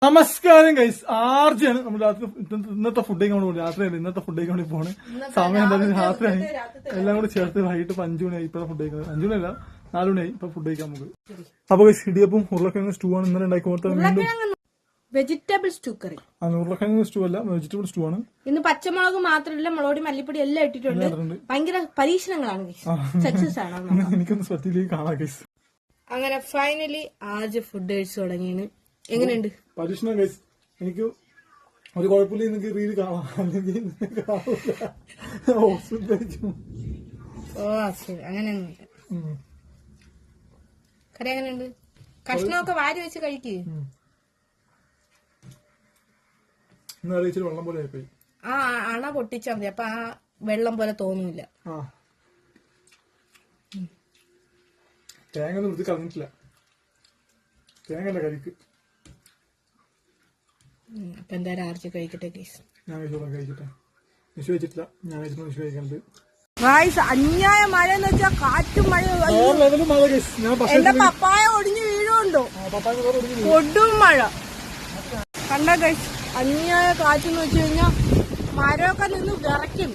നമസ്കാരം ഗൈസ്, ആർജിയാണ് നമ്മൾ രാത്രി ഇന്നത്തെ ഫുഡ് കഴിക്കാൻ വേണ്ടി രാത്രിയല്ല ഇന്നത്തെ ഫുഡ് കഴിക്കാൻ വേണ്ടി പോണ്. സമയം എന്തായാലും രാത്രിയായി, എല്ലാം കൂടി ചേർത്ത് വൈകിട്ട് 5 മണിയായി. ഇപ്പൊ ഫുഡ് കഴിക്കുന്നത് 5 മണിയല്ല 4 മണിയായി. ഇപ്പൊ ഫുഡ് കഴിക്കാൻ നമുക്ക്. അപ്പൊ ഗൈസ് ഇടിയപ്പം ഉരുളക്കിഴങ്ങ് സ്റ്റൂ ആണ് ഇന്നലെ ഉണ്ടാക്കി കൊടുത്തത്. വെജിറ്റബിൾ സ്റ്റൂ കറി. ഉരുളക്കിഴങ്ങ് സ്റ്റൂ അല്ല, വെജിറ്റബിൾ സ്റ്റൂ ആണ്. ഇന്ന് പച്ചമുളക് മാത്രമല്ല, മുളകുപൊടി മല്ലിപ്പൊടി എല്ലാം ഇട്ടിട്ടുണ്ട്. ഭയങ്കര പരീക്ഷണങ്ങളാണ്, സക്സസ് ആണ്. എനിക്കൊന്ന് സ്വത്തിലേക്ക് കാണാം ഗൈസ്. അങ്ങനെ ഫൈനലി ആദ്യ ഫുഡ് കഴിച്ചു തുടങ്ങിയാണ്. എങ്ങനെയുണ്ട് പരീക്ഷണം ഗൈസ്? എനിക്ക് ഒരു കുഴപ്പമില്ല, എനിക്ക് റീൽ കാണാം, അല്ലെങ്കിൽ ശരി. അങ്ങനെയൊന്നുമില്ല. കറി എങ്ങനെയുണ്ട്? കഷ്ണമൊക്കെ വാരി വെച്ച് കഴിക്ക്. വെള്ളം പോലെ ആയിപ്പോയി. ആ അണ പൊട്ടിച്ചാ മതി, അപ്പൊ ആ വെള്ളം പോലെ തോന്നില്ല. തേങ്ങ ഒന്നും എടുത്ത് കളഞ്ഞിട്ടില്ല, തേങ്ങ കരിക്ക്. അപ്പൊ എന്തായാലും ആർച്ച് കഴിക്കട്ടെ ഗൈസ്. ഞാൻ കഴിക്കട്ടെ. വിഷു വെച്ചിട്ടില്ല, ഞാൻ കഴിച്ചിട്ട് വിഷു കഴിക്കണ്ട്. അന്യായ മഴ എന്ന് വെച്ചാൽ കാറ്റും മഴ. എന്റെ പപ്പായ ഒടിഞ്ഞു വീഴുണ്ടോ? കൊടും മഴ കണ്ട ഗൈസ്. അന്യായ കാറ്റെന്ന് വെച്ച് കഴിഞ്ഞാൽ മരമൊക്കെ നിന്ന് വിറയ്ക്കും.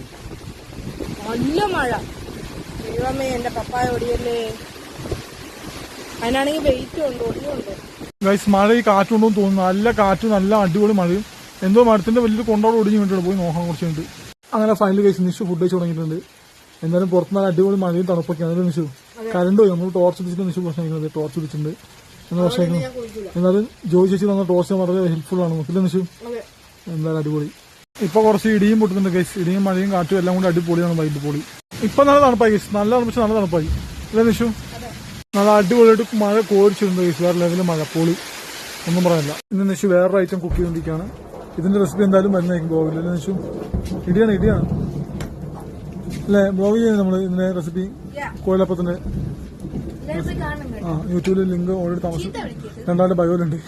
നല്ല മഴ. ദൈവമേ, എന്റെ പപ്പായ ഒടിയല്ലേ. അതിനാണെങ്കിൽ വെയിറ്റും ഉണ്ട്, ഒടിയുണ്ട് ഗൈസ്. മഴ ഈ കാറ്റുണ്ടോന്ന് തോന്നുന്നു. നല്ല കാറ്റും നല്ല അടിപൊളി മഴയും. എന്തോ മരത്തിന്റെ വലിയൊരു കൊണ്ടോട് ഒടിഞ്ഞു വേണ്ടിയിട്ട് പോയി നോക്കാൻ കുറച്ചുണ്ട്. അങ്ങനെ ഫൈനൽ ഗൈസ് നിഷു ഫുഡ് കഴിച്ച് തുടങ്ങിയിട്ടുണ്ട്. എന്തായാലും പുറത്ത് നല്ല അടിപൊളി മഴയും തണുപ്പൊക്കെയാണ്. അതിൽ നിഷു കറണ്ട് പോയി, നമ്മൾ ടോർച്ച് പിടിച്ചിട്ട് നിഷു പ്രശ്നം കഴിക്കുന്നത്. ടോർച്ച് പിടിച്ചിട്ടുണ്ട് എന്ന് പ്രശ്നം. എന്നാലും ജോയി ചേച്ചി തന്ന ടോർച്ച് വളരെ ഹെൽപ്ഫുൾ ആണ് നമുക്കില്ല നിഷു. എന്തായാലും അടിപൊളി. ഇപ്പൊ കുറച്ച് ഇടിയും പൊട്ടുന്നുണ്ട് ഗൈസ്. ഇടിയും മഴയും കാറ്റും എല്ലാം കൂടി അടിപൊളിയാണ്. വൈകിട്ട് പൊളി. ഇപ്പൊ നല്ല തണുപ്പായി ഗൈസ്, നല്ല തണുപ്പിച്ച് നല്ല തണുപ്പായി ഇല്ല നിഷു. നല്ല അടിപൊളിയായിട്ട് മഴ കോരിച്ചിട്ടുണ്ട് ഗൈസ്. വേറെ ലെവലിൽ മഴ പൊളി, ഒന്നും പറയാനില്ല. ഇന്ന് നിഷു വേറൊരു ഐറ്റം കുക്ക് ചെയ്തുകൊണ്ടിരിക്കുകയാണ്. ഇതിന്റെ റെസിപ്പി എന്തായാലും വരുന്നതായിരിക്കും ബ്ലോഗിൽ അല്ലേ നിഷു? ഇടിയാണ് അല്ലേ ബ്ലോഗ് ചെയ്യുന്നത് നമ്മള് ഇതിന്റെ റെസിപ്പി. കോയിലപ്പത്തിന്റെ യൂട്യൂബിൽ ലിങ്ക് ഓൾറെഡി താമസം 2 ബയോയിലുണ്ട്.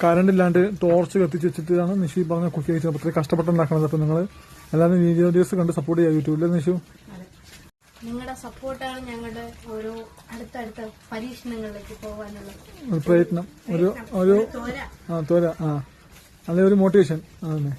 കറണ്ട് ഇല്ലാണ്ട് ടോർച്ച് കത്തിച്ച് വെച്ചിട്ടാണ് നിഷു പറഞ്ഞ കുക്ക് ചെയ്തത്. അത്രയും കഷ്ടപ്പെട്ടുണ്ടാക്കണത്. അപ്പൊ നിങ്ങൾ എല്ലാവരും വീഡിയോസ് കണ്ട് സപ്പോർട്ട് ചെയ്യുക യൂട്യൂബിൽ നിഷു. നിങ്ങളുടെ സപ്പോർട്ടാണ് ഞങ്ങളുടെ ഓരോ അടുത്തടുത്ത പരീക്ഷണങ്ങളിലേക്ക് പോകാനുള്ള ഒരു പ്രയത്നം, ഒരു തോര, അല്ലെ ഒരു മോട്ടിവേഷൻ. അതന്നെ.